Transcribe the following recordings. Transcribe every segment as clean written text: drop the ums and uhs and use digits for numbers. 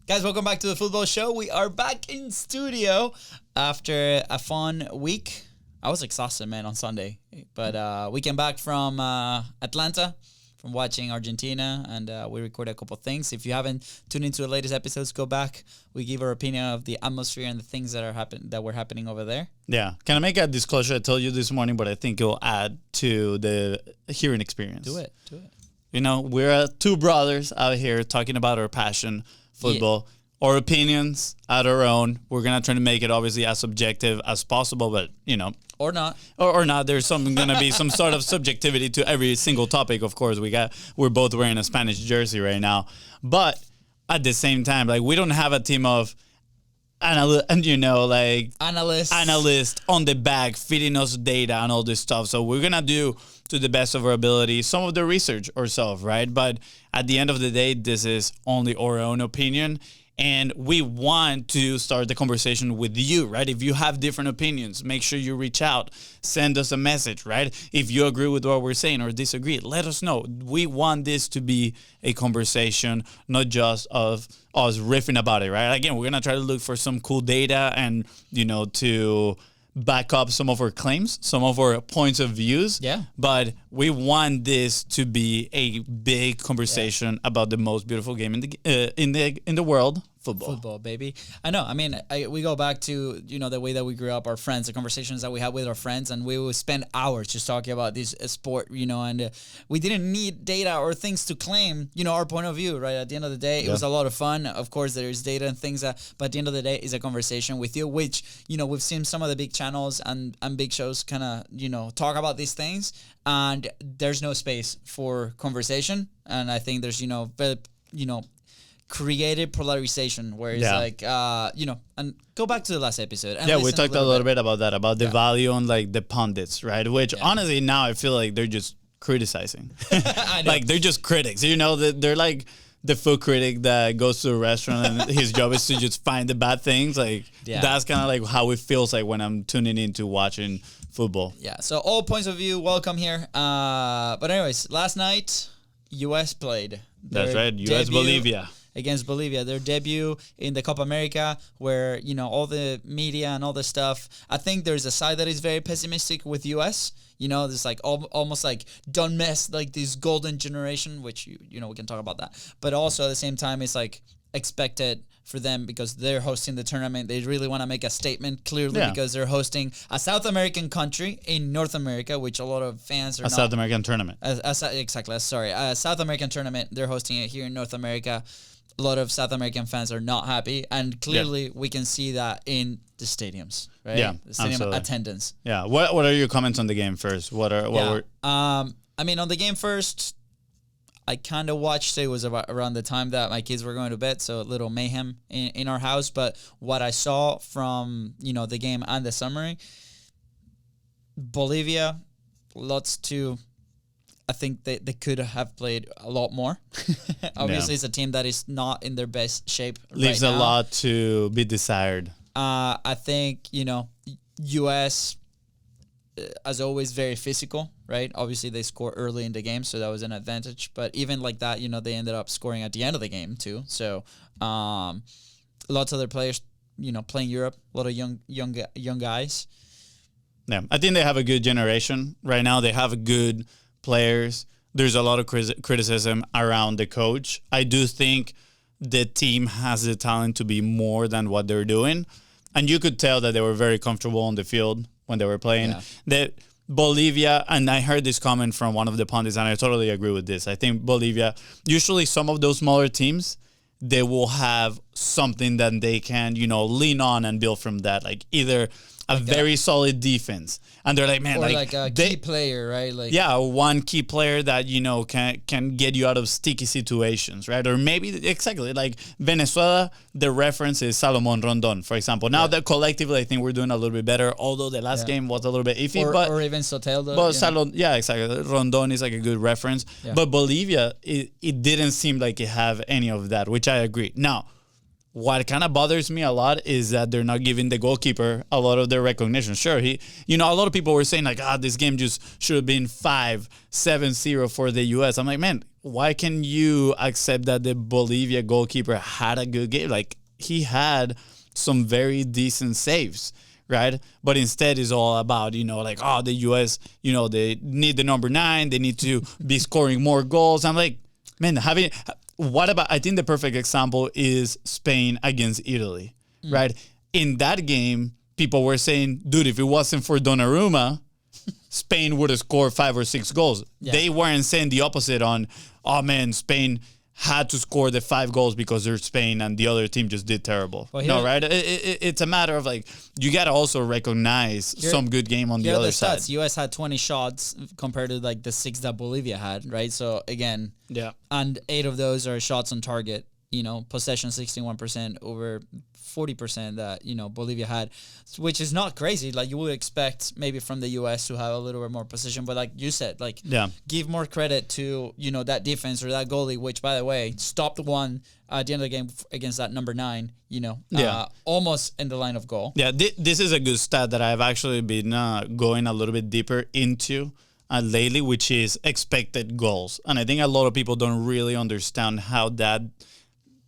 Guys, welcome back to the football show. We are back in studio after a fun week. I was exhausted, man, on Sunday. But we came back from Atlanta, from watching Argentina, and we recorded a couple things. If you haven't tuned into the latest episodes, go back. We give our opinion of the atmosphere and the things that were happening over there. Yeah. Can I make a disclosure? I told you this morning, but I think it'll add to the hearing experience. Do it. You know, we're two brothers out here talking about our passion, football, our opinions at our own. We're going to try to make it obviously as subjective as possible, but, you know. Or not. Or not. There's going to be some sort of subjectivity to every single topic. Of course, we're both wearing a Spanish jersey right now. But at the same time, like, we don't have a team of analysts on the back feeding us data and all this stuff. So we're going to do, to the best of our ability, some of the research ourselves, right? But at the end of the day, this is only our own opinion. And we want to start the conversation with you, right? If you have different opinions, make sure you reach out, send us a message, right? If you agree with what we're saying or disagree, let us know. We want this to be a conversation, not just of us riffing about it, right? Again, we're going to try to look for some cool data and, you know, to back up some of our claims, some of our points of views. Yeah. But we want this to be a big conversation about the most beautiful game in the world, football. Football, baby. I know. I mean, we go back to, you know, the way that we grew up, our friends, the conversations that we had with our friends, and we would spend hours just talking about this sport, you know, and we didn't need data or things to claim, you know, our point of view, right? At the end of the day, it was a lot of fun. Of course, there's data and things, but at the end of the day, it's a conversation with you, which, you know, we've seen some of the big channels and big shows kind of, you know, talk about these things, and there's no space for conversation. And I think there's, created polarization where it's like, and go back to the last episode. And we talked a little bit about that, about the value on like the pundits, right? Which honestly now I feel like they're just criticizing. I know. Like they're just critics, you know, they're like the food critic that goes to a restaurant and his job is to just find the bad things. Like that's kind of like how it feels like when I'm tuning into watching football. Yeah. So all points of view, welcome here. But anyways, last night, U.S. played. That's right. U.S. Bolivia. Against Bolivia, their debut in the Copa America, where, you know, all the media and all the stuff. I think there's a side that is very pessimistic with U.S. You know, there's like almost like don't mess like this golden generation, which you know we can talk about that. But also at the same time, it's like expected for them because they're hosting the tournament. They really want to make a statement clearly because they're hosting a South American country in North America, which a lot of fans are South American tournament. Exactly. Sorry, a South American tournament. They're hosting it here in North America. A lot of South American fans are not happy, and clearly we can see that in the stadiums, right? Yeah, the stadium absolutely. Attendance. Yeah. What are your comments on the game first? I mean, on the game first, I kind of watched. It was around the time that my kids were going to bed, so a little mayhem in our house. But what I saw from, you know, the game and the summary, Bolivia, I think they could have played a lot more. Obviously, it's a team that is not in their best shape. Leaves right a now. lot to be desired. I think, you know, U.S., as always, very physical, right? Obviously, they score early in the game, so that was an advantage. But even like that, you know, they ended up scoring at the end of the game, too. So lots of their players, you know, playing Europe, a lot of young guys. Yeah, I think they have a good generation right now. They have good players. There's a lot of criticism around the coach. I do think the team has the talent to be more than what they're doing. And you could tell that they were very comfortable on the field when they were playing. Yeah. That Bolivia, and I heard this comment from one of the pundits, and I totally agree with this. I think Bolivia, usually some of those smaller teams, they will have something that they can, you know, lean on and build from that. Like either a very solid defense. And they're like, man, or like a key player, right? Like one key player that, you know, can get you out of sticky situations, right? Or maybe exactly like Venezuela, the reference is Salomon Rondon, for example. Now that collectively, I think we're doing a little bit better, although the last game was a little bit iffy. Or even Soteldo. But exactly. Rondon is like a good reference. Yeah. But Bolivia, it didn't seem like it have any of that, which I agree. Now, what kind of bothers me a lot is that they're not giving the goalkeeper a lot of their recognition. Sure, a lot of people were saying like, this game just should have been 5-7-0 for the U.S. I'm like, man, why can you accept that the Bolivia goalkeeper had a good game? Like, he had some very decent saves, right? But instead it's all about, the U.S., they need the number 9. They need to be scoring more goals. I'm like, man, what about, I think the perfect example is Spain against Italy, right? In that game, people were saying, dude, if it wasn't for Donnarumma, Spain would have scored 5 or 6 goals. Yeah. They weren't saying the opposite on, oh man, Spain had to score the 5 goals because they're Spain and the other team just did terrible. Well, no, right? It's a matter of like, you got to also recognize some good game on the other side. Stats. US had 20 shots compared to like the 6 that Bolivia had, right? So again, yeah, and 8 of those are shots on target, possession 61% over 40% that, Bolivia had, which is not crazy. Like you would expect maybe from the US to have a little bit more position, but like you said, like give more credit to, that defense or that goalie, which by the way, stopped one at the end of the game against that number 9, almost in the line of goal. Yeah, this is a good stat that I've actually been going a little bit deeper into lately, which is expected goals. And I think a lot of people don't really understand how that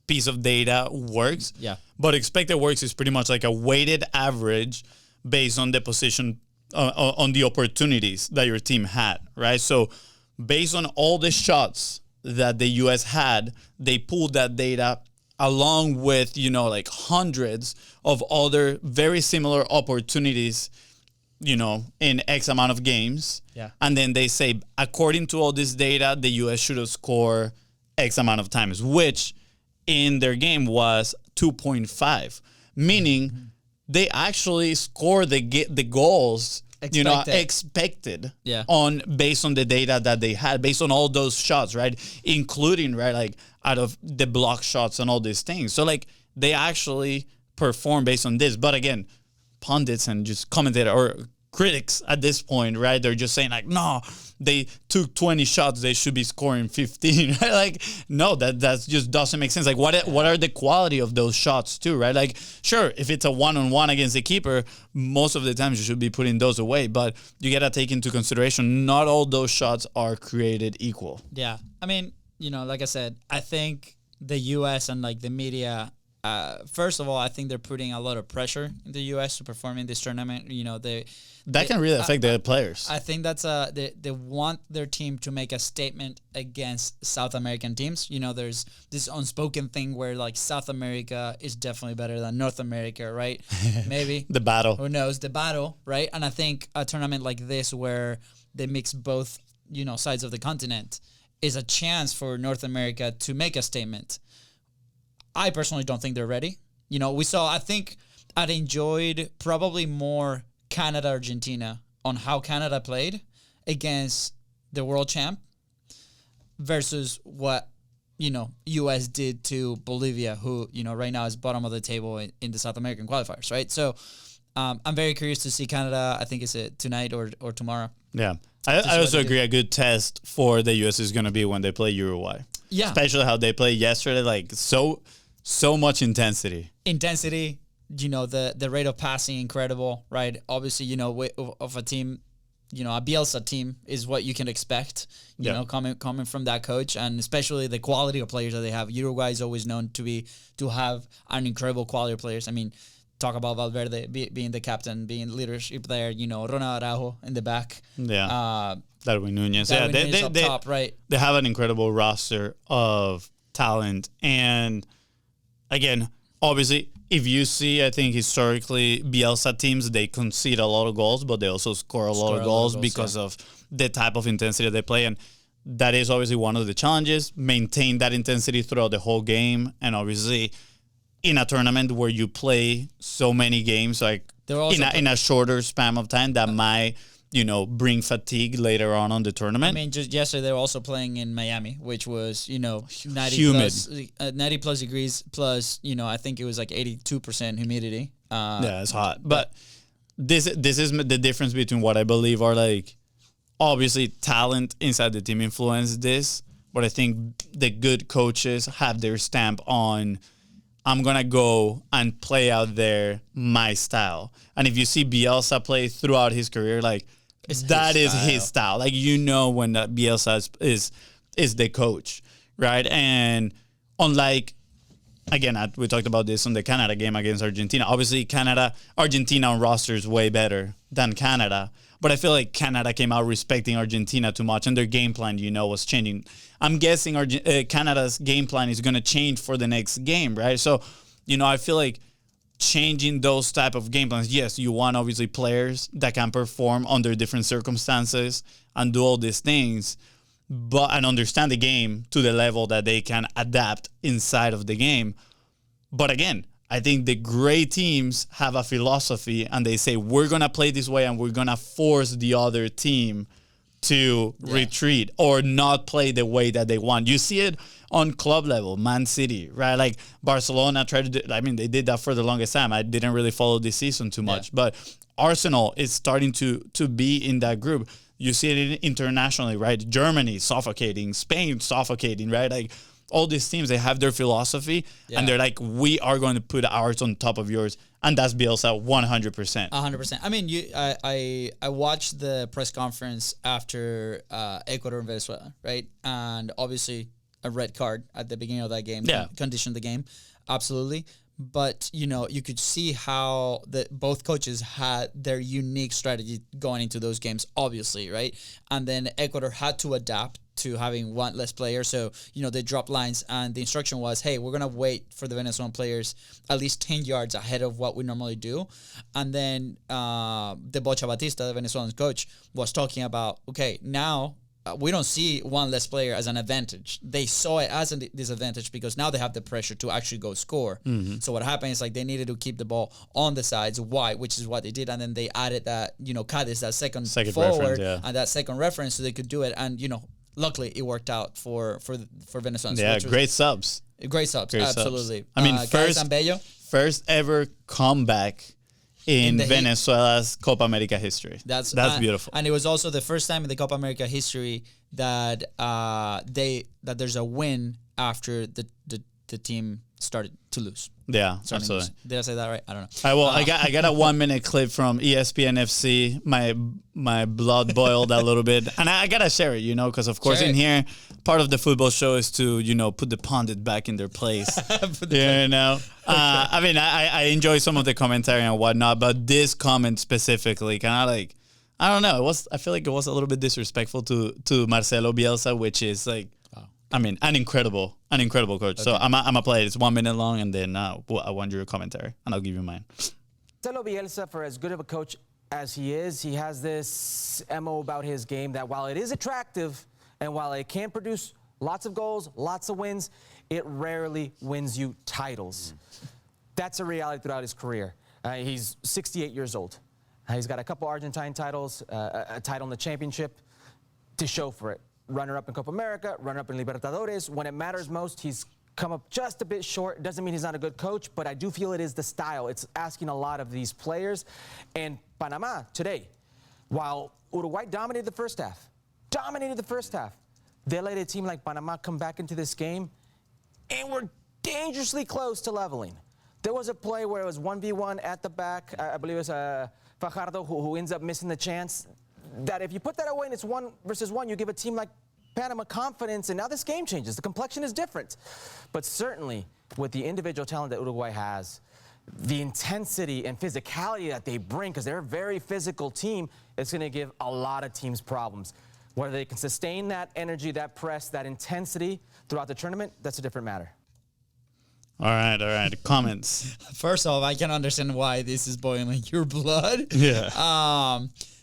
piece of data works. Yeah. But expected works is pretty much like a weighted average based on the position, on the opportunities that your team had, right? So based on all the shots that the U.S. had, they pulled that data along with, like hundreds of other very similar opportunities, in X amount of games. Yeah. And then they say, according to all this data, the U.S. should have scored X amount of times, which in their game was 2.5, meaning they actually scored the goals, expected based on the data that they had, based on all those shots, right? Including, right, like out of the block shots and all these things. So like they actually perform based on this. But again, pundits and just commentators or critics at this point, right? They're just saying like, no, they took 20 shots, they should be scoring 15. Right? Like, no, that just doesn't make sense. Like, what are the quality of those shots too, right? Like, sure, if it's a one-on-one against the keeper, most of the times you should be putting those away. But you gotta take into consideration, not all those shots are created equal. Yeah, I mean, like I said, I think the U.S. and like the media. First of all, I think they're putting a lot of pressure in the U.S. to perform in this tournament. That can really affect the players. I think that's they want their team to make a statement against South American teams. There's this unspoken thing where like South America is definitely better than North America, right? Maybe the battle. Who knows? The battle, right? And I think a tournament like this where they mix both, sides of the continent is a chance for North America to make a statement. I personally don't think they're ready. I think I'd enjoyed probably more Canada-Argentina on how Canada played against the world champ versus what, U.S. did to Bolivia, who, right now is bottom of the table in the South American qualifiers, right? So I'm very curious to see Canada. I think it's tonight or tomorrow. Yeah. I also agree a good test for the U.S. is going to be when they play Uruguay. Yeah. Especially how they played yesterday, like so much intensity. The rate of passing, incredible, right? Obviously, of a team, a Bielsa team is what you can expect, coming from that coach, and especially the quality of players that they have. Uruguay is always known to have an incredible quality of players. I mean, talk about Valverde being the captain, being leadership there, Ronald Araujo in the back. Yeah. Darwin Nunez. Nunez up top, right? They have an incredible roster of talent. And again, obviously, if you see, I think historically, Bielsa teams, they concede a lot of goals, but they also score a lot of goals because of the type of intensity they play. And that is obviously one of the challenges, maintain that intensity throughout the whole game. And obviously, in a tournament where you play so many games, like in a shorter span of time, that might bring fatigue later on the tournament. I mean, just yesterday they were also playing in Miami, which was 90 humid, 90 plus degrees plus I think it was like 82% humidity. Yeah, it's hot. But this is the difference between what I believe are like obviously talent inside the team influence this, but I think the good coaches have their stamp on I'm going to go and play out there my style. And if you see Bielsa play throughout his career, like, that is his style. Like, you know when that Bielsa is the coach, right? And unlike, again, we talked about this on the Canada game against Argentina. Obviously, Argentina on roster is way better than Canada. But I feel like Canada came out respecting Argentina too much, and their game plan, was changing. I'm guessing Canada's game plan is going to change for the next game, right? So, I feel like changing those type of game plans, yes, you want obviously players that can perform under different circumstances and do all these things, and understand the game to the level that they can adapt inside of the game. But again, I think the great teams have a philosophy and they say, we're going to play this way and we're going to force the other team to retreat or not play the way that they want. You see it on club level, Man City, right? Like Barcelona tried to do, they did that for the longest time. I didn't really follow this season too much, but Arsenal is starting to be in that group. You see it internationally, right? Germany suffocating, Spain suffocating, right? Like, all these teams, they have their philosophy, and they're like, we are going to put ours on top of yours, and that's Bielsa 100%. 100%. I mean, I watched the press conference after Ecuador and Venezuela, right? And obviously a red card at the beginning of that game conditioned the game, absolutely. But, you could see how both coaches had their unique strategy going into those games, obviously, right? And then Ecuador had to adapt to having one less player. So, they dropped lines, and the instruction was, hey, we're going to wait for the Venezuelan players at least 10 yards ahead of what we normally do. And then the Bocha Batista, the Venezuelan coach, was talking about, okay, now we don't see one less player as an advantage. They saw it as a disadvantage because now they have the pressure to actually go score. Mm-hmm. So what happened is they needed to keep the ball on the sides wide, which is what they did. And then they added that, Cadiz, that second forward, and that second reference so they could do it. And, luckily it worked out for Venezuela. Yeah, great subs. Great subs, absolutely. I mean, first ever comeback in Venezuela's Copa America history. That's beautiful. And it was also the first time in the Copa America history that there's a win after the team started to lose. Yeah, absolutely. Did I say that right? I don't know. I got a 1 minute clip from ESPN FC. My blood boiled a little bit, and I gotta share it, because of course in here, part of the football show is to put the pundit back in their place. I mean, I enjoy some of the commentary and whatnot, but this comment specifically, kind of I don't know. I feel like it was a little bit disrespectful to Marcelo Bielsa, which is I mean, an incredible coach. Okay. So I'm gonna play it. It's 1 minute long, and then I want your commentary, and I'll give you mine. Marcelo Bielsa, for as good of a coach as he has this MO about his game that while it is attractive and while it can produce lots of goals, lots of wins, it rarely wins you titles. That's a reality throughout his career. He's 68 years old. He's got a couple Argentine titles, a title in the championship to show for it. Runner-up in Copa America, runner-up in Libertadores. When it matters most, he's come up just a bit short. It doesn't mean he's not a good coach, but I do feel it is the style. It's asking a lot of these players. And Panama today, while Uruguay dominated the first half, they let a team like Panama come back into this game and were dangerously close to leveling. There was a play where it was 1v1 at the back. I believe it was Fajardo who ends up missing the chance. That if you put that away and it's 1 versus 1, you give a team like Panama confidence, and now this game changes. The complexion is different. But certainly, with the individual talent that Uruguay has, the intensity and physicality that they bring, because they're a very physical team, it's going to give a lot of teams problems. Whether they can sustain that energy, that press, that intensity throughout the tournament, that's a different matter. All right. Comments. First off, I can understand why this is boiling your blood. Yeah.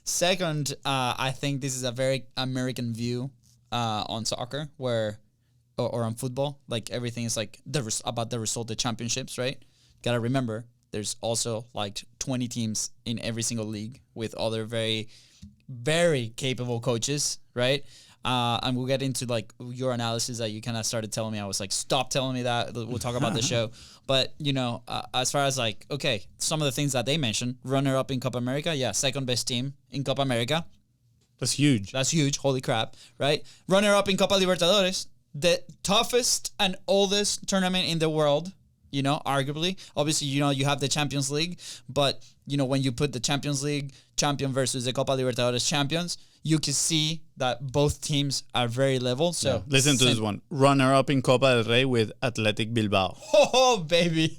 Second, I think this is a very American view on soccer, or on football. Like everything is about the result, the championships, right? Gotta remember, there's also 20 teams in every single league with other very, very capable coaches, right? And we'll get into your analysis that you kind of started telling me. I was stop telling me that. We'll talk about the show. But, as far as some of the things that they mentioned, runner-up in Copa America, second best team in Copa America. That's huge. Holy crap, right? Runner-up in Copa Libertadores, the toughest and oldest tournament in the world, arguably. Obviously, you have the Champions League, but, when you put the Champions League champion versus the Copa Libertadores champions, you can see that both teams are very level. So listen to this one. Runner-up in Copa del Rey with Athletic Bilbao. Oh, baby.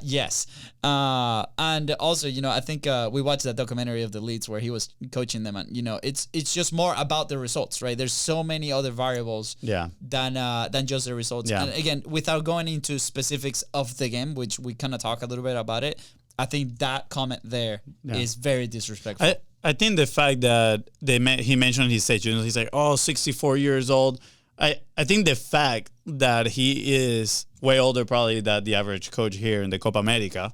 Yes. And also, I think we watched that documentary of the Leeds where he was coaching them. And, it's just more about the results, right? There's so many other variables than just the results. Yeah. And again, without going into specifics of the game, which we kind of talk a little bit about it, I think that comment there is very disrespectful. I think the fact that he mentioned his age, he's like, 64 years old. I think the fact that he is way older probably than the average coach here in the Copa America,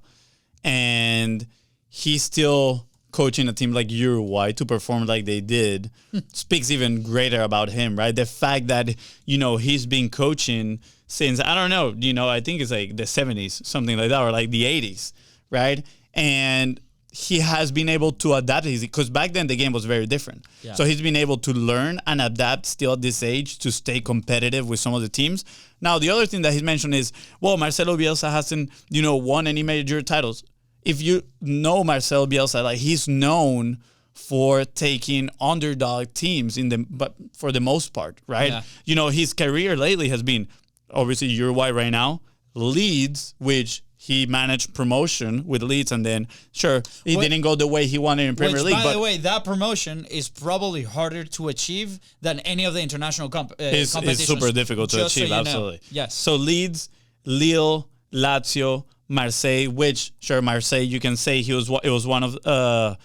and he's still coaching a team like Uruguay to perform like they did speaks even greater about him, right? The fact that, he's been coaching since, I don't know, I think it's like the 70s, something like that, or like the 80s, right? And he has been able to adapt because back then the game was very different. Yeah. So he's been able to learn and adapt still at this age to stay competitive with some of the teams. Now, the other thing that he's mentioned is, Marcelo Bielsa hasn't, won any major titles. If you know Marcelo Bielsa, like he's known for taking underdog teams but for the most part, right? Yeah. His career lately has been obviously Uruguay right now, Leeds, which he managed promotion with Leeds, and then didn't go the way he wanted in Premier League. By the way, that promotion is probably harder to achieve than any of the international competitions. It's super difficult to achieve, absolutely. Yes. So Leeds, Lille, Lazio, Marseille, which Marseille, you can say it was one of a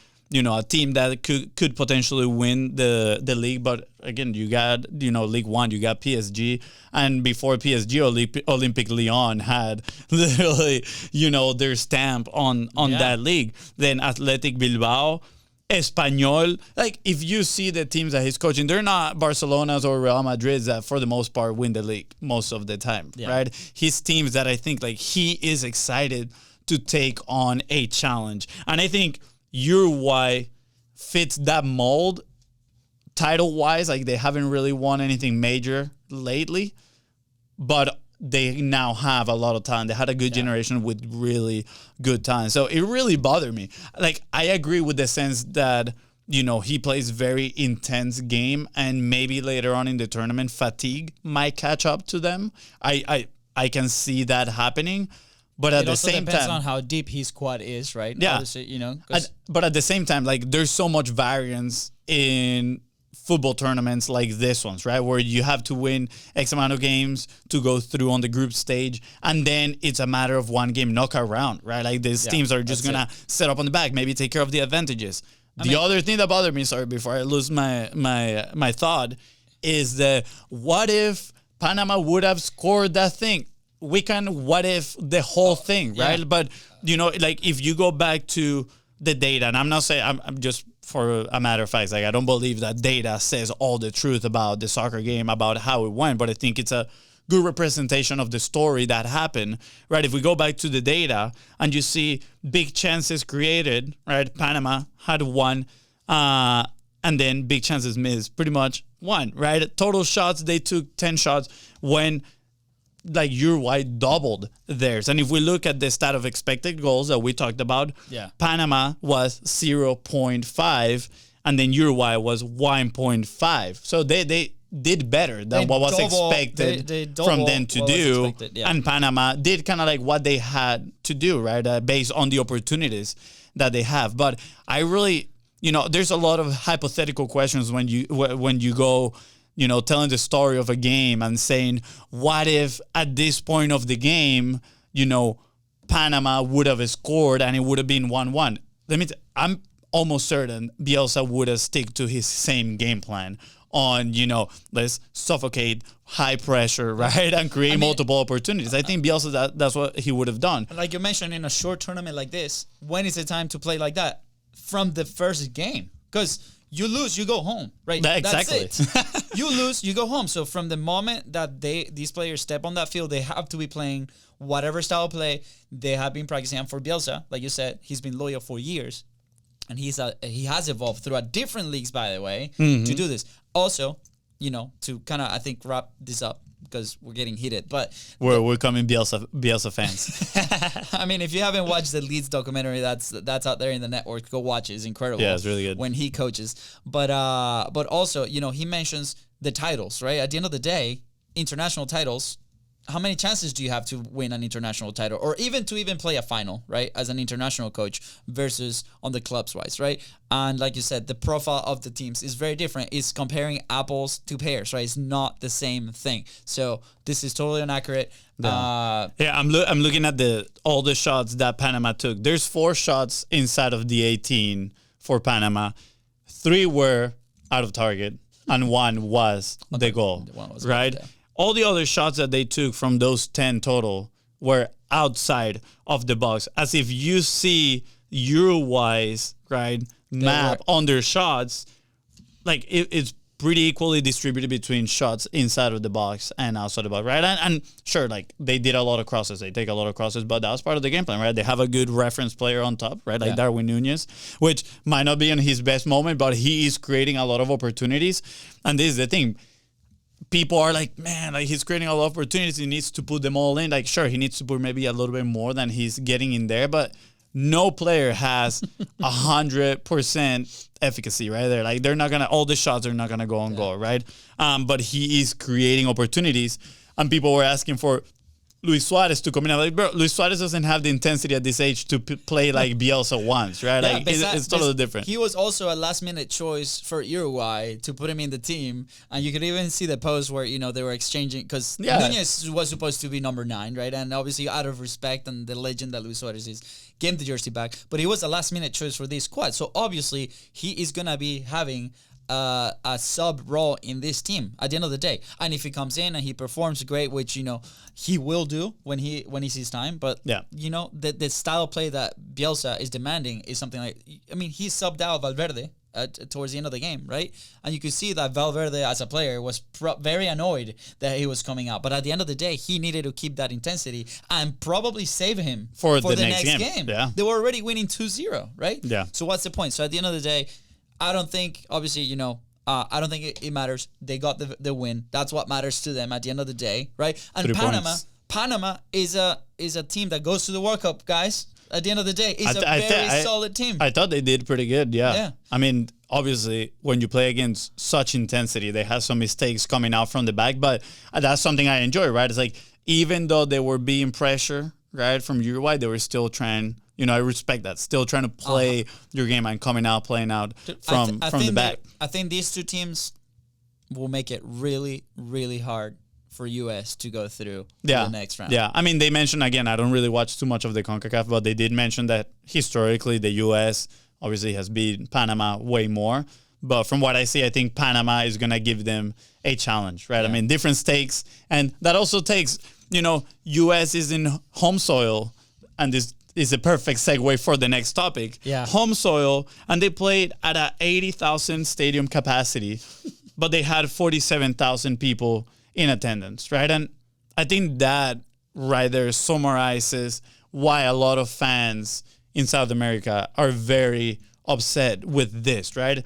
team that could potentially win the league, but again, you got League One, you got PSG, and before PSG, Olympique Lyon had literally their stamp on that league. Then Athletic Bilbao, Espanyol. Like if you see the teams that he's coaching, they're not Barcelona's or Real Madrid's that for the most part win the league most of the time, right? His teams that I think like he is excited to take on a challenge, and I think Uruguay fits that mold title-wise. Like they haven't really won anything major lately, but they now have a lot of talent. They had a good generation with really good talent. So it really bothered me. Like I agree with the sense that, he plays very intense game, and maybe later on in the tournament, fatigue might catch up to them. I can see that happening. But at the same time, it depends on how deep his squad is, right? Yeah. Obviously, but at the same time, like there's so much variance in football tournaments like this ones, right? Where you have to win X amount of games to go through on the group stage, and then it's a matter of one game knockout round, right? Like these teams are just gonna set up on the back, maybe take care of the advantages. The other thing that bothered me, sorry, before I lose my thought, is that what if Panama would have scored that thing? We can what if the whole thing, right? Yeah. But, like if you go back to the data, and I'm not saying, I'm just for a matter of fact, like I don't believe that data says all the truth about the soccer game, about how it went, but I think it's a good representation of the story that happened, right? If we go back to the data and you see big chances created, right? Panama had one, and then big chances missed, pretty much one, right? Total shots, they took 10 shots when like Uruguay doubled theirs. And if we look at the stat of expected goals that we talked about, Panama was 0.5 and then Uruguay was 1.5. So they did better than what was expected from them to do. And Panama did kind of like what they had to do, right? Based on the opportunities that they have. But I really, there's a lot of hypothetical questions when you go, telling the story of a game and saying, what if at this point of the game, Panama would have scored and it would have been 1-1. I'm almost certain Bielsa would have stick to his same game plan on, let's suffocate high pressure, right? And create multiple opportunities. I think Bielsa, that's what he would have done. Like you mentioned, in a short tournament like this, when is it time to play like that? From the first game. Because you lose, you go home, right? Exactly. That's it. You lose, you go home. So from the moment that these players step on that field, they have to be playing whatever style of play they have been practicing. And for Bielsa, like you said, he's been loyal for years. And he has evolved throughout different leagues, by the way, to do this. Also, to kind of, I think, wrap this up, because we're getting heated. But we're coming Bielsa fans. I mean, if you haven't watched the Leeds documentary, that's out there in the network. Go watch it. It's incredible. Yeah, it's really good when he coaches. But also, he mentions the titles, right? At the end of the day, international titles. How many chances do you have to win an international title, or even play a final, right? As an international coach versus on the clubs wise, right? And like you said, the profile of the teams is very different. It's comparing apples to pears, right? It's not the same thing. So this is totally inaccurate. I'm looking at all the shots that Panama took. There's 4 shots inside of the 18 for Panama. 3 were out of target, and 1 was the goal, right? All the other shots that they took from those 10 total were outside of the box. As if you see Uruguay's map on their shots, like it's pretty equally distributed between shots inside of the box and outside the box, right? And sure, like they did a lot of crosses. They take a lot of crosses, but that was part of the game plan, right? They have a good reference player on top, right? Like Darwin Nunez, which might not be in his best moment, but he is creating a lot of opportunities. And this is the thing. People are like, man, like he's creating a lot of opportunities. He needs to put them all in. Like, sure, he needs to put maybe a little bit more than he's getting in there, but no player has 100% efficacy, right? They're like, all the shots are not gonna go on goal, right? But he is creating opportunities, and people were asking for Luis Suarez to come in. I'm like, bro, Luis Suarez doesn't have the intensity at this age to play like Bielsa wants, right? Like it's totally different. He was also a last-minute choice for Uruguay to put him in the team, and you could even see the post where they were exchanging because Nunez was supposed to be number 9, right? And obviously, out of respect and the legend that Luis Suarez is, gave the jersey back. But he was a last-minute choice for this squad, so obviously he is gonna be having a sub role in this team at the end of the day. And if he comes in and he performs great, which he will do when he sees time, but the style of play that Bielsa is demanding is something like, I mean, he subbed out Valverde towards the end of the game, right? And you could see that Valverde as a player was very annoyed that he was coming out, but at the end of the day, he needed to keep that intensity and probably save him for the next game. Yeah. They were already winning 2-0, right? Yeah. So what's the point? So at the end of the day, I don't think, obviously, I don't think it matters. They got the win. That's what matters to them at the end of the day, right? And 3 points. Panama is a team that goes to the World Cup, guys. At the end of the day, it's a very solid team. I thought they did pretty good, yeah. I mean, obviously, when you play against such intensity, they have some mistakes coming out from the back, but that's something I enjoy, right? It's like, even though they were being pressure, right, from Uruguay, they were still trying. I respect that. Still trying to play your game and playing out from the back. I think these 2 teams will make it really, really hard for U.S. to go through the next round. Yeah, I mean, they mentioned, again, I don't really watch too much of the CONCACAF, but they did mention that historically the U.S. obviously has beaten Panama way more. But from what I see, I think Panama is going to give them a challenge, right? Yeah. I mean, different stakes. And that also takes, U.S. is in home soil, and this is a perfect segue for the next topic. Yeah. Home soil, and they played at a 80,000 stadium capacity, but they had 47,000 people in attendance, right? And I think that right there summarizes why a lot of fans in South America are very upset with this, right?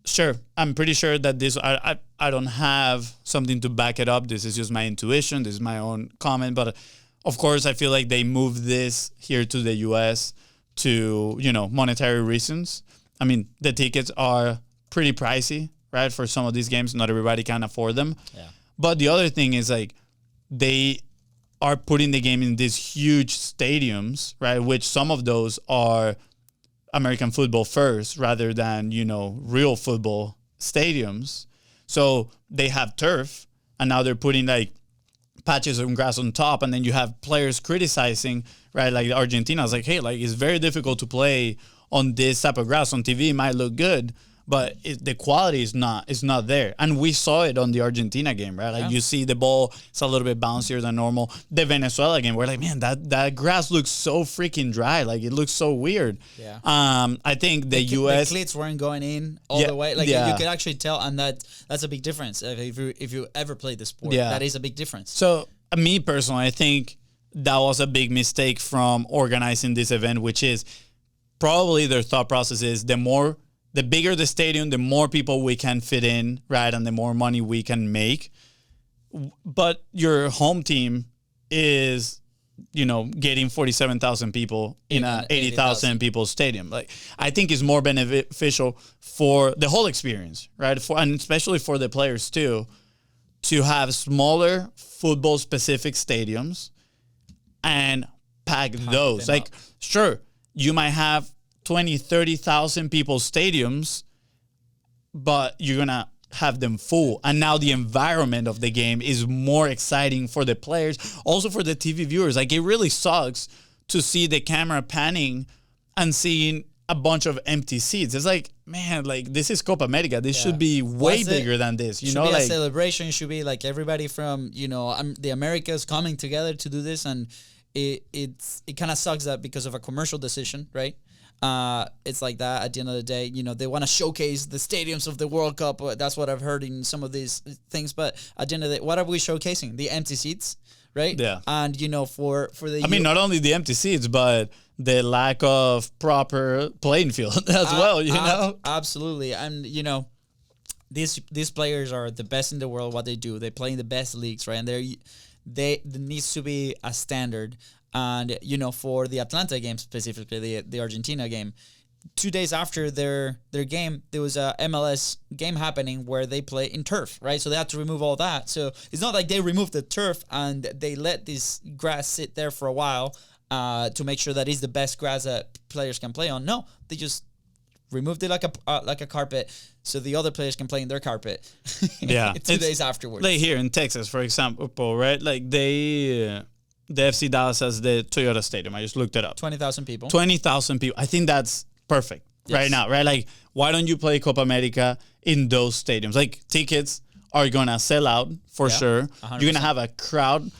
Sure, I'm pretty sure that this, I don't have something to back it up. This is just my intuition. This is my own comment, but of course, I feel like they moved this here to the U.S. to, monetary reasons. I mean, the tickets are pretty pricey, right? For some of these games, not everybody can afford them. Yeah. But the other thing is, like, they are putting the game in these huge stadiums, right? Which some of those are American football first rather than, real football stadiums. So they have turf, and now they're putting, like, patches of grass on top, and then you have players criticizing, right? Like Argentina is like, hey, like it's very difficult to play on this type of grass. On TV, it might look good, but the quality is not there. And we saw it on the Argentina game, right? Like you see the ball, it's a little bit bouncier than normal. The Venezuela game, we're like, man, that grass looks so freaking dry. Like it looks so weird. Yeah. I think the US the cleats weren't going in all the way. Like you could actually tell, and that's a big difference. If you ever played the sport, that is a big difference. So me personally, I think that was a big mistake from organizing this event, which is probably their thought process is the bigger the stadium, the more people we can fit in, right? And the more money we can make. but your home team is, getting 47,000 people in a 80,000 people stadium. Like, I think it's more beneficial for the whole experience, right? And especially for the players too, to have smaller football specific stadiums and pack those. Like, sure, you might have 20, 30,000 people stadiums, but you're going to have them full. And now the environment of the game is more exciting for the players, also for the TV viewers. Like, it really sucks to see the camera panning and seeing a bunch of empty seats. It's like, man, like, this is Copa America. This should be way bigger than this. You know, like, like, a celebration. It should be like everybody from, the Americas coming together to do this. And it kind of sucks that because of a commercial decision, right? It's like that at the end of the day. They want to showcase the stadiums of the World Cup. That's what I've heard in some of these things. But at the end of the day, what are we showcasing? The empty seats, right? Yeah. And, for the... I mean, not only the empty seats, but the lack of proper playing field as well, Absolutely. And, these players are the best in the world, what they do. They play in the best leagues, right? And there needs to be a standard. And, for the Atlanta game specifically, the Argentina game, 2 days after their game, there was a MLS game happening where they play in turf, right? So they had to remove all that. So it's not like they removed the turf and they let this grass sit there for a while to make sure that it's the best grass that players can play on. No, they just removed it like a carpet so the other players can play in their carpet. Yeah. 2 days afterwards. Like here in Texas, for example, right? Like the FC Dallas has the Toyota Stadium. I just looked it up. 20,000 people. 20,000 people. I think that's perfect right now, right? Like, why don't you play Copa America in those stadiums? Like, tickets are going to sell out for sure. 100%. You're going to have a crowd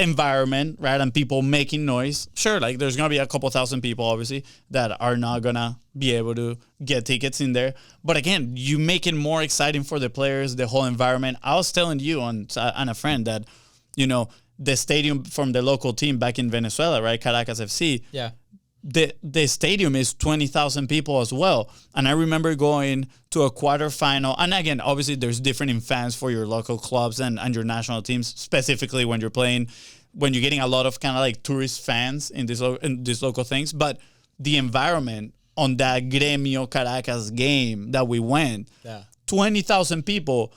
environment, right? And people making noise. Sure, like, there's going to be a couple thousand people, obviously, that are not going to be able to get tickets in there. But again, you make it more exciting for the players, the whole environment. I was telling you and a friend that, the stadium from the local team back in Venezuela, right? Caracas FC. Yeah. The stadium is 20,000 people as well. And I remember going to a quarterfinal. And again, obviously there's different fans for your local clubs and your national teams, specifically when you're getting a lot of kind of like tourist fans in these local things. But the environment on that Gremio Caracas game that we went, 20,000 people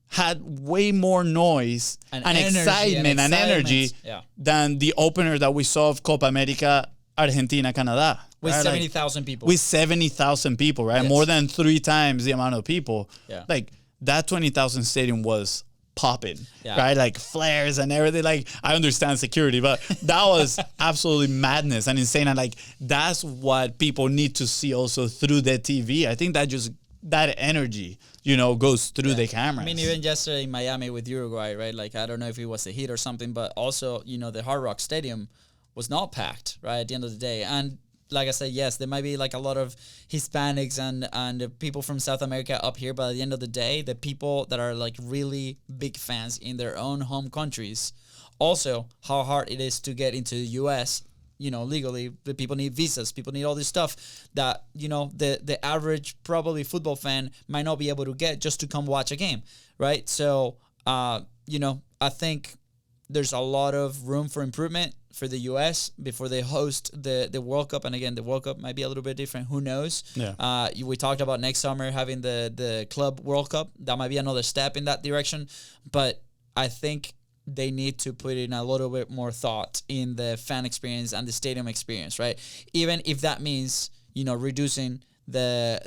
had way more noise and excitement and energy than the opener that we saw of Copa America Argentina Canada. With 70,000 people. With 70,000 people, right? Yes. More than 3 times the amount of people. Yeah. Like, that 20,000 stadium was popping, right? Like, flares and everything. Like, I understand security, but that was absolutely madness and insane. And, like, that's what people need to see also through the TV. I think that energy, goes through the cameras. I mean, even yesterday in Miami with Uruguay, right? Like, I don't know if it was the heat or something, but also, the Hard Rock Stadium was not packed, right, at the end of the day. And like I said, yes, there might be like a lot of Hispanics and people from South America up here, but at the end of the day, the people that are like really big fans in their own home countries, also how hard it is to get into the U.S., legally. The people need visas, people need all this stuff that, the average probably football fan might not be able to get just to come watch a game, right? So, I think there's a lot of room for improvement for the U.S. before they host the World Cup. And again, the World Cup might be a little bit different. Who knows? Yeah. We talked about next summer having the Club World Cup. That might be another step in that direction. But I think they need to put in a little bit more thought in the fan experience and the stadium experience, right? Even if that means, reducing the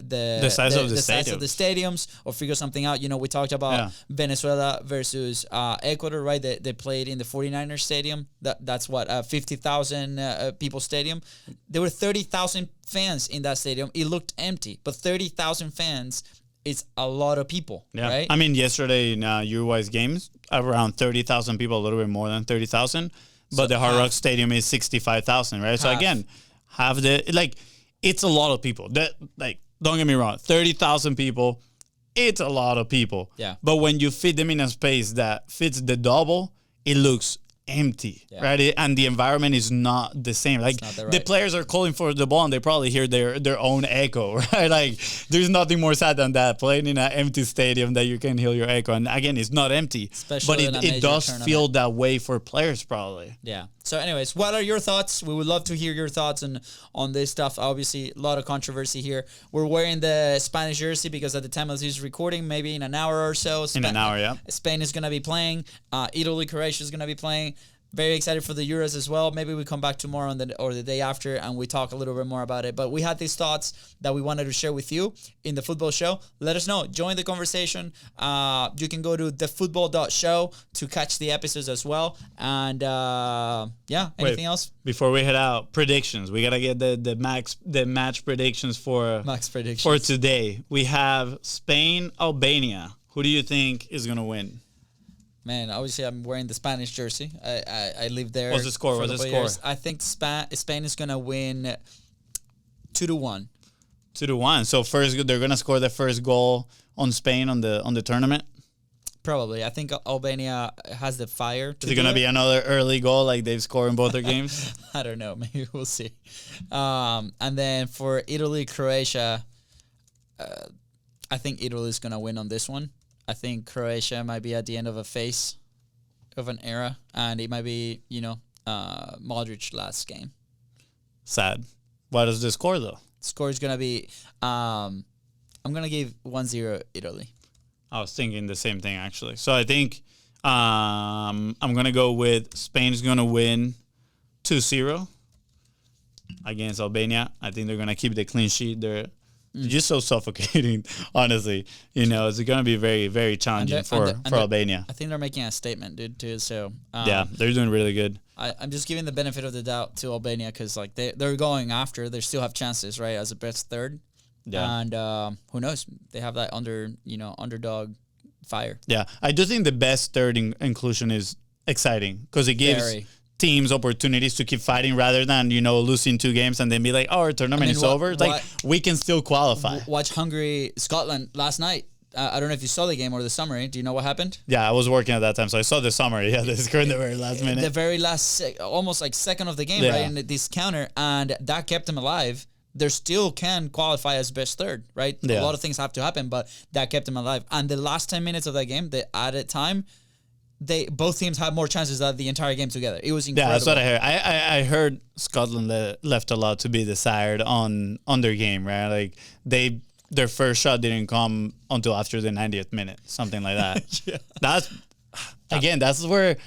size of the stadiums or figure something out. We talked about Venezuela versus Ecuador, right? They played in the 49ers stadium. That's what, 50,000 people stadium. There were 30,000 fans in that stadium. It looked empty, but 30,000 fans is a lot of people, right? I mean, yesterday in Uruguay's games, around 30,000 people, a little bit more than 30,000. But the Hard Rock Stadium is 65,000, right? So again, it's a lot of people. Don't get me wrong, 30,000 people, it's a lot of people. Yeah. But when you fit them in a space that fits the double, it looks empty, right? And the environment is not the same. Like the players are calling for the ball and they probably hear their own echo, right? Like there's nothing more sad than that, playing in an empty stadium that you can hear your echo. And again, it's not empty, especially but it does feel that way for players probably. Yeah. So anyways, what are your thoughts? We would love to hear your thoughts on this stuff. Obviously, a lot of controversy here. We're wearing the Spanish jersey because at the time of this recording, maybe in an hour or so. In an hour, yeah. Spain is going to be playing. Italy, Croatia is going to be playing. Very excited for the Euros as well. Maybe we come back tomorrow or the day after and we talk a little bit more about it. But we had these thoughts that we wanted to share with you in the football show. Let us know. Join the conversation. You can go to thefootball.show to catch the episodes as well. And anything else? Before we head out, predictions. We gotta get the match predictions for today. We have Spain, Albania. Who do you think is gonna win? Man, obviously I'm wearing the Spanish jersey. I live there. What's the score? I think Spain is gonna win 2-1. 2-1. So first, they're gonna score the first goal on Spain on the tournament. Probably. I think Albania has the fire. Is it gonna be another early goal like they've scored in both their games? I don't know. Maybe we'll see. And then for Italy, Croatia, I think Italy is gonna win on this one. I think Croatia might be at the end of a phase of an era, and it might be, Modric's last game. Sad. What is the score, though? Score is going to be, I'm going to give 1-0 Italy. I was thinking the same thing, actually. So I think I'm going to go with Spain's going to win 2-0 against Albania. I think they're going to keep the clean sheet. They're just so suffocating, honestly. It's going to be very, very challenging for Albania. I think they're making a statement, dude, too. So yeah, they're doing really good. I'm just giving the benefit of the doubt to Albania because like they're going after. They still have chances, right, as a best third. Yeah. And who knows? They have that underdog fire. Yeah, I do think the best third inclusion is exciting because it gives teams opportunities to keep fighting rather than losing 2 games and then be like, our tournament is over. It's like we can still qualify. Watch Hungary Scotland last night. I don't know if you saw the game or the summary. Do you know what happened? Yeah, I was working at that time, so I saw the summary. Yeah, they scored in the very last minute. The very last, almost like second of the game, right? And this counter, and that kept them alive. They still can qualify as best third, right? Yeah. A lot of things have to happen, but that kept them alive. And the last 10 minutes of that game, the added time, both teams had more chances than the entire game together. It was incredible. Yeah, that's what I heard. I heard Scotland left a lot to be desired on their game, right? Like their first shot didn't come until after the 90th minute, something like that. Yeah. That's where it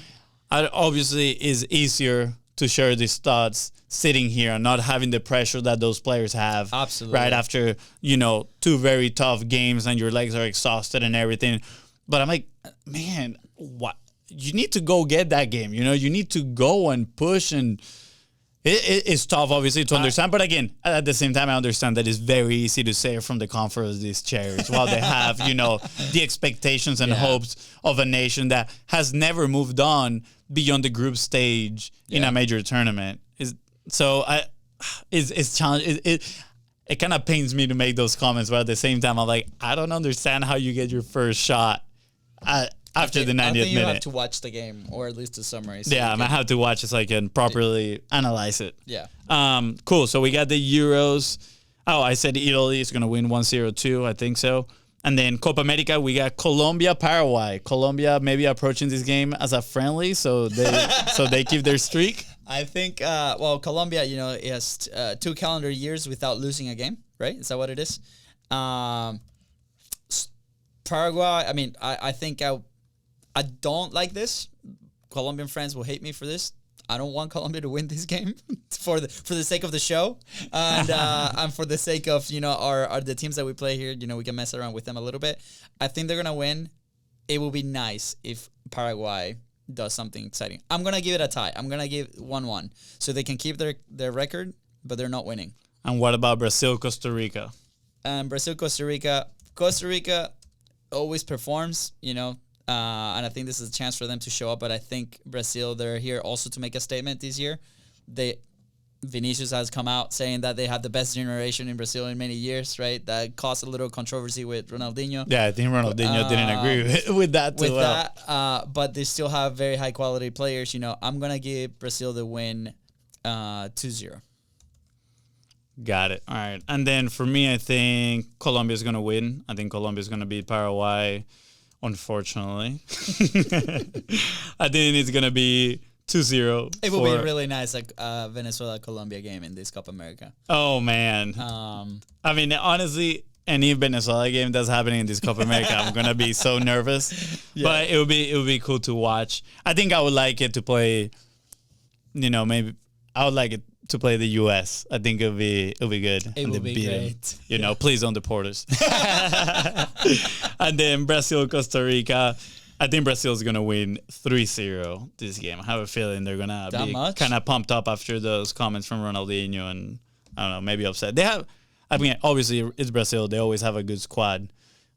obviously is easier to share these thoughts sitting here and not having the pressure that those players have. Absolutely. Right after, 2 very tough games and your legs are exhausted and everything. But I'm like, man, what? You need to go get that game. You need to go and push, and it's tough, obviously, to understand. But again, at the same time, I understand that it's very easy to say from the comfort of these chairs while they have, the expectations and hopes of a nation that has never moved on beyond the group stage in a major tournament. It's challenging. It kind of pains me to make those comments, but at the same time, I'm like, I don't understand how you get your first shot after the 90th minute. I think you have to watch the game, or at least the summary. So I have to watch it so I can properly analyze it. Yeah. Cool. So we got the Euros. Oh, I said Italy is going to win 1-0 too. I think so. And then Copa America, we got Colombia, Paraguay. Colombia maybe approaching this game as a friendly, so they keep their streak. I think, Colombia, it has 2 calendar years without losing a game, right? Is that what it is? Paraguay, I mean, I think I don't like this. Colombian friends will hate me for this. I don't want Colombia to win this game for the sake of the show and for the sake of the teams that we play here. We can mess around with them a little bit. I think they're gonna win. It will be nice if Paraguay does something exciting. I'm gonna give it a tie. I'm gonna give 1-1 so they can keep their record, but they're not winning. And what about Brazil, Costa Rica? Brazil, Costa Rica. Costa Rica always performs, and I think this is a chance for them to show up. But I think Brazil, they're here also to make a statement this year. Vinicius has come out saying that they have the best generation in Brazil in many years, right? That caused a little controversy with Ronaldinho. Yeah, I think Ronaldinho didn't agree with that too. But they still have very high quality players. I'm gonna give Brazil the win, 2-0. Got it. All right. And then for me, I think Colombia is gonna win. I think Colombia is gonna beat Paraguay. Unfortunately, I think it's gonna be 2-0. It will be a really nice Venezuela-Colombia game in this Copa America. Oh, man. I mean, honestly, any Venezuela game that's happening in this Copa America, I'm going to be so nervous. Yeah. But it would be cool to watch. I think I would like it to play, maybe I would like it to play the U.S. I think it'll be good. It will be great. Please don't deport us. And then Brazil, Costa Rica. I think Brazil is going to win 3-0 this game. I have a feeling they're going to be kind of pumped up after those comments from Ronaldinho and, I don't know, maybe upset. Obviously, it's Brazil. They always have a good squad.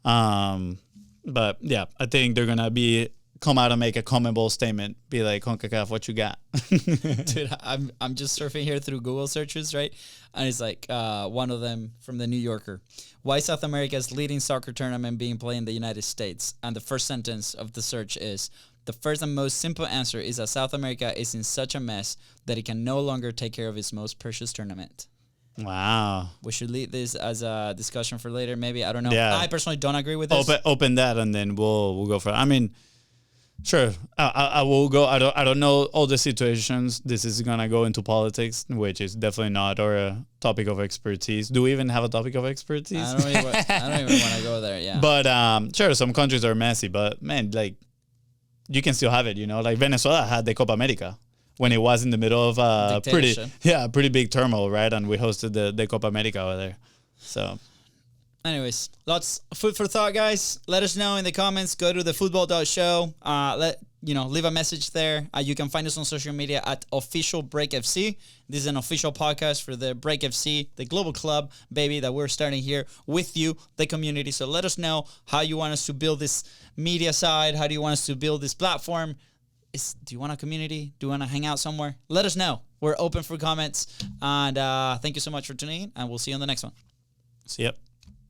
But, yeah, I think they're going to come out and make a commendable statement. Be like, CONCACAF, what you got? Dude, I'm just surfing here through Google searches, right? And it's like one of them from the New Yorker. Why is South America's leading soccer tournament being played in the United States? And the first sentence of the search is, the first and most simple answer is that South America is in such a mess that it can no longer take care of its most precious tournament. Wow. We should leave this as a discussion for later, maybe. I don't know. Yeah. I personally don't agree with this. Open that and then we'll go for it. I mean, sure, I will go. I don't know all the situations. This is gonna go into politics, which is definitely not our topic of expertise. Do we even have a topic of expertise? I don't even want to go there. Yeah. But sure, some countries are messy, but man, like you can still have it. Like Venezuela had the Copa America when it was in the middle of pretty big turmoil, right? And we hosted the Copa America over there. So. Anyways, lots of food for thought, guys. Let us know in the comments. Go to the football.show. Leave a message there. You can find us on social media at Official Break FC. This is an official podcast for the Break FC, the global club, baby, that we're starting here with you, the community. So let us know how you want us to build this media side. How do you want us to build this platform? Do you want a community? Do you want to hang out somewhere? Let us know. We're open for comments. And thank you so much for tuning in, and we'll see you on the next one. See ya.